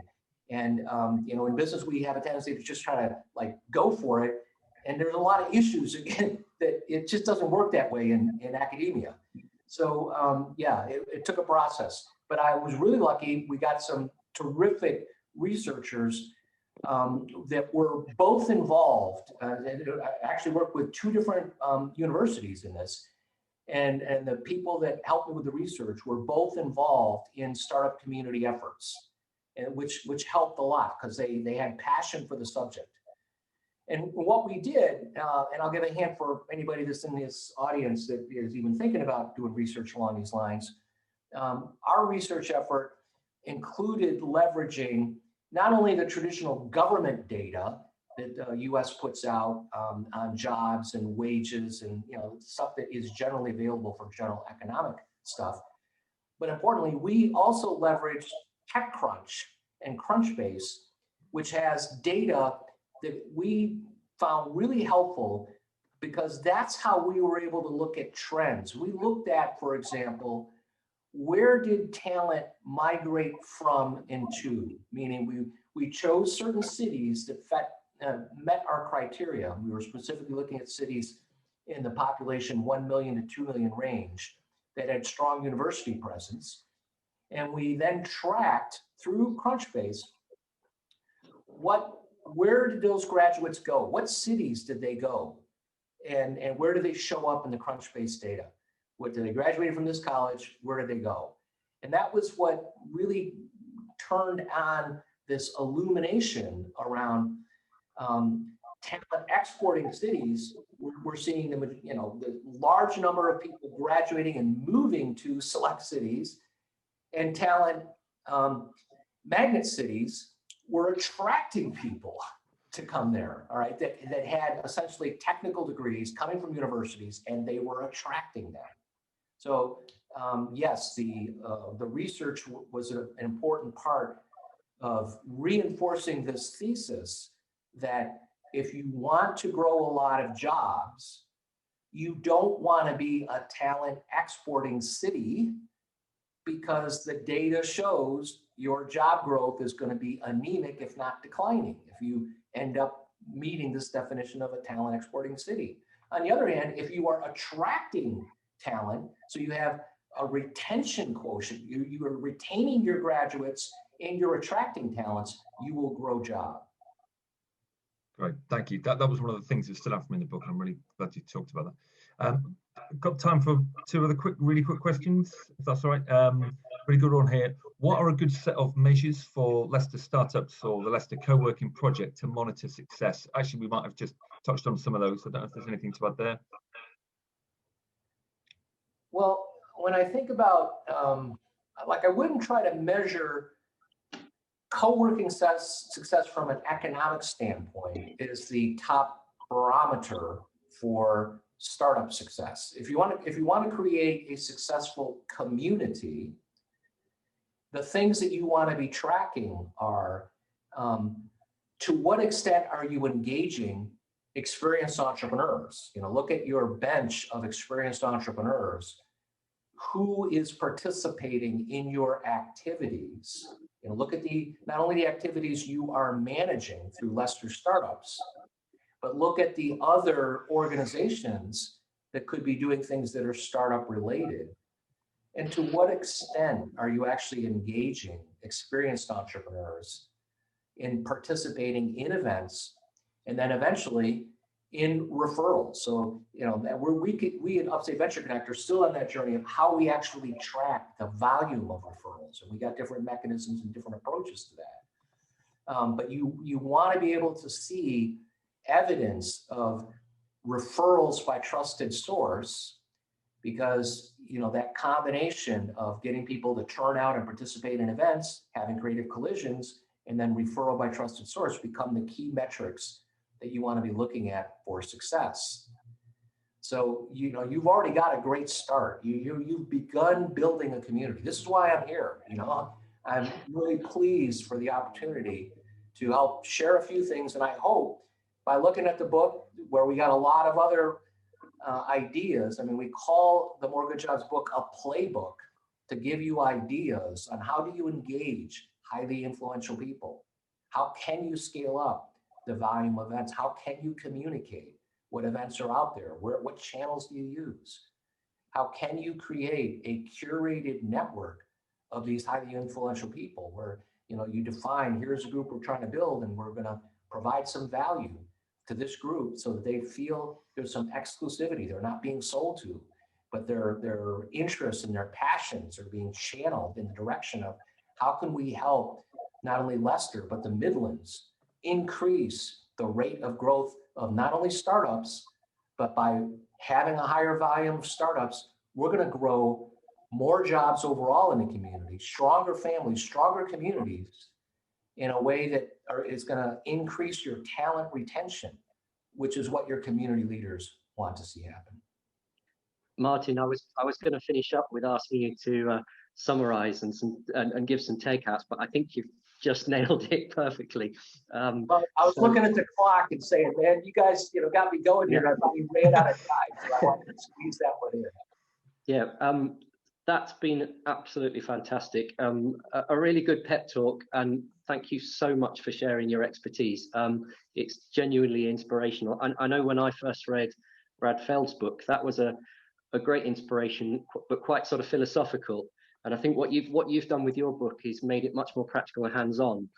And, you know, in business, we have a tendency to just try to like go for it. And there's a lot of issues, again, that it just doesn't work that way in academia. So, yeah, it took a process. But I was really lucky. We got some terrific researchers that were both involved. I actually worked with two different universities in this. And the people that helped me with the research were both involved in startup community efforts, and which helped a lot because they had passion for the subject. And what we did, and I'll give a hint for anybody that's in this audience that is even thinking about doing research along these lines, our research effort included leveraging not only the traditional government data, that the U.S. puts out on jobs and wages and stuff that is generally available for general economic stuff. But importantly, we also leverage TechCrunch and Crunchbase, which has data that we found really helpful because that's how we were able to look at trends. We looked at, for example, where did talent migrate from and to? Meaning we chose certain cities that met our criteria. We were specifically looking at cities in the population 1 million to 2 million range that had strong university presence. And we then tracked through Crunchbase where did those graduates go? What cities did they go? And where do they show up in the Crunchbase data? What did they graduate from this college? Where did they go? And that was what really turned on this illumination around talent exporting cities. We're seeing the large number of people graduating and moving to select cities, and talent magnet cities were attracting people to come there, all right, that had essentially technical degrees coming from universities, and they were attracting them. So yes, the research was an important part of reinforcing this thesis that if you want to grow a lot of jobs, you don't want to be a talent exporting city, because the data shows your job growth is going to be anemic, if not declining, if you end up meeting this definition of a talent exporting city. On the other hand, if you are attracting talent, so you have a retention quotient, you are retaining your graduates and you're attracting talents, you will grow jobs. Great, thank you. That was one of the things that stood out for me in the book, and I'm really glad you talked about that. Got time for two other really quick questions, if that's all right. Pretty good one here. What are a good set of measures for Leicester Startups or the Leicester Co-working Project to monitor success? Actually, we might have just touched on some of those. I don't know if there's anything to add there. Well, when I think about, I wouldn't try to measure co-working success from an economic standpoint. Is the top barometer for startup success. If you want to create a successful community, the things that you want to be tracking are to what extent are you engaging experienced entrepreneurs? Look at your bench of experienced entrepreneurs. Who is participating in your activities? Look at not only the activities you are managing through Leicester Startups, but look at the other organizations that could be doing things that are startup related. And to what extent are you actually engaging experienced entrepreneurs in participating in events, and then eventually in referrals? So, we at Upstate Venture Connect are still on that journey of how we actually track the volume of referrals. And we got different mechanisms and different approaches to that. But you want to be able to see evidence of referrals by trusted source, because that combination of getting people to turn out and participate in events, having creative collisions, and then referral by trusted source become the key metrics that you want to be looking at for success. So you've already got a great start. You've begun building a community. This is why I'm here. I'm really pleased for the opportunity to help share a few things, and I hope by looking at the book, where we got a lot of other ideas. I mean, we call the More Good Jobs book a playbook to give you ideas on how do you engage highly influential people? How can you scale up the volume of events? How can you communicate what events are out there? What channels do you use? How can you create a curated network of these highly influential people where you define, here's a group we're trying to build, and we're going to provide some value to this group so that they feel there's some exclusivity. They're not being sold to, but their interests and their passions are being channeled in the direction of how can we help not only Leicester, but the Midlands increase the rate of growth of not only startups, but by having a higher volume of startups, we're going to grow more jobs overall in the community, stronger families, stronger communities, in a way that is going to increase your talent retention, which is what your community leaders want to see happen. Martin, I was going to finish up with asking you to summarize and give some takeouts, but I think you've just nailed it perfectly. Well, I was looking at the clock and saying, man, you guys, got me going here. I thought we ran out of time, so I wanted to squeeze that one in. Yeah, that's been absolutely fantastic. A really good pep talk, and thank you so much for sharing your expertise. It's genuinely inspirational. And I know when I first read Brad Feld's book, that was a great inspiration, but quite sort of philosophical. And I think what you've done with your book is made it much more practical and hands-on,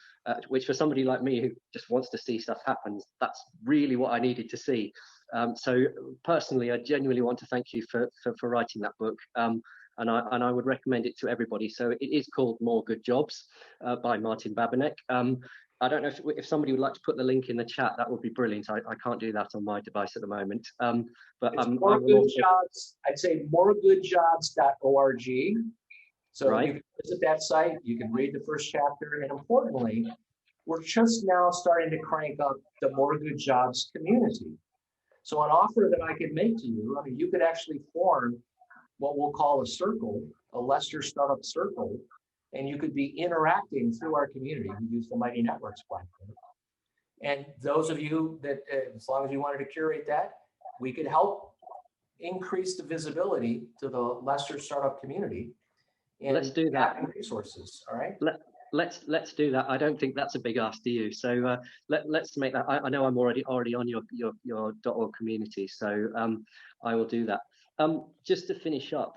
which for somebody like me who just wants to see stuff happen, that's really what I needed to see. So personally, I genuinely want to thank you for writing that book. And I would recommend it to everybody. So it is called More Good Jobs by Martin Babinec. I don't know if somebody would like to put the link in the chat, that would be brilliant. I can't do that on my device at the moment. But More Good Jobs, I'd say moregoodjobs.org. So right. You can visit that site, you can read the first chapter, and importantly, we're just now starting to crank up the More Good Jobs community. So an offer that I could make to you, you could actually form what we'll call a circle, a Leicester Startup circle, and you could be interacting through our community. We use the Mighty Networks platform. And those of you that, as long as you wanted to curate that, we could help increase the visibility to the Leicester Startup community. And let's do that. Resources, all right? Let's do that. I don't think that's a big ask to you. So let's make that. I know I'm already on your .org community, so I will do that. Just to finish up,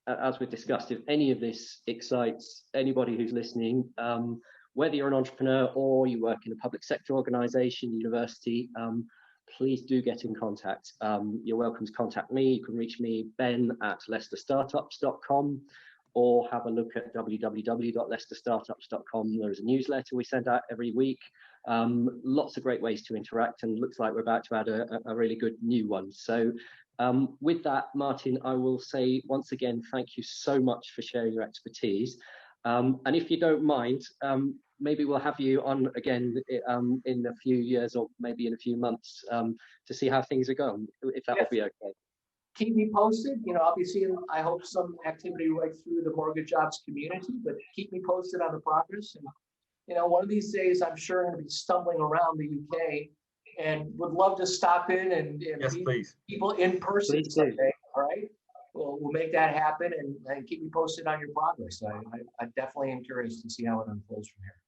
as we discussed, if any of this excites anybody who's listening, whether you're an entrepreneur or you work in a public sector organization, university, please do get in contact. You're welcome to contact me. You can reach me, ben@leicesterstartups.com, or have a look at www.leicesterstartups.com. There's a newsletter we send out every week. Lots of great ways to interact, and looks like we're about to add a really good new one. So with that, Martin, I will say once again, thank you so much for sharing your expertise. And if you don't mind, maybe we'll have you on again in a few years or maybe in a few months to see how things are going, if that would be okay. Keep me posted. I'll be seeing, I hope, some activity right through the More Good Jobs community, but keep me posted on the progress. And, one of these days, I'm sure I'm going to be stumbling around the UK and would love to stop in and yes, meet please. people in person someday. All right. We'll make that happen, and keep me posted on your progress. I definitely am curious to see how it unfolds from here.